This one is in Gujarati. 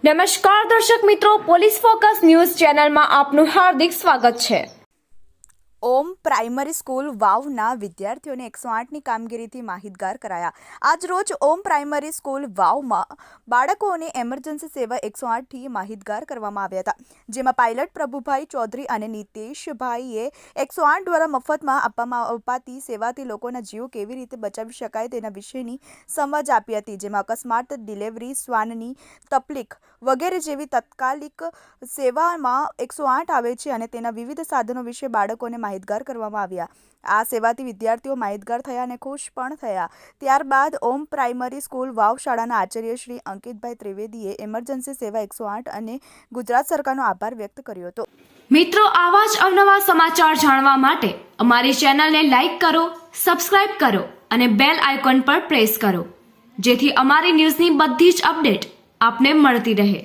નમસ્કાર દર્શક મિત્રો, પોલીસ ફોકસ ન્યૂઝ ચેનલમાં આપનું હાર્દિક સ્વાગત છે। ઓમ પ્રાઇમરી સ્કૂલ વાવના વિદ્યાર્થીઓને 108ની કામગીરીથી માહિતગાર કરાયા। આજ રોજ ઓમ પ્રાઇમરી સ્કૂલ વાવમાં બાળકોને એમરજન્સી સેવા 108થી માહિતગાર કરવામાં આવ્યા હતા, જેમાં પાયલટ પ્રભુભાઈ ચૌધરી અને નીતેશભાઈએ 108 દ્વારા મફતમાં અપાતી સેવાથી લોકોના જીવ કેવી રીતે બચાવી શકાય તેના વિશેની સમજ આપી હતી, જેમાં અકસ્માત, ડિલિવરી, શ્વાનની તકલીફ વગેરે જેવી તાત્કાલિક સેવામાં 108 આવે છે અને તેના વિવિધ સાધનો વિશે બાળકોને માહિતગાર કરવામાં આવ્યા। આ સેવાથી વિદ્યાર્થીઓ માહિતગાર થયા અને ખુશ પણ થયા। ત્યારબાદ ઓમ પ્રાઇમરી સ્કૂલ વાવ શાળાના આચાર્ય શ્રી અંકિતભાઈ ત્રિવેદીએ એમરજન્સી સેવા 108 અને ગુજરાત સરકારનો આભાર વ્યક્ત કર્યો હતો। મિત્રો, આવા જ અવનવા સમાચાર જાણવા માટે અમારી ચેનલને લાઈક કરો, સબસ્ક્રાઇબ કરો અને બેલ આઇકોન પર પ્રેસ કરો, જેથી અમારી ન્યૂઝની બધી જ અપડેટ આપને મળતી રહે।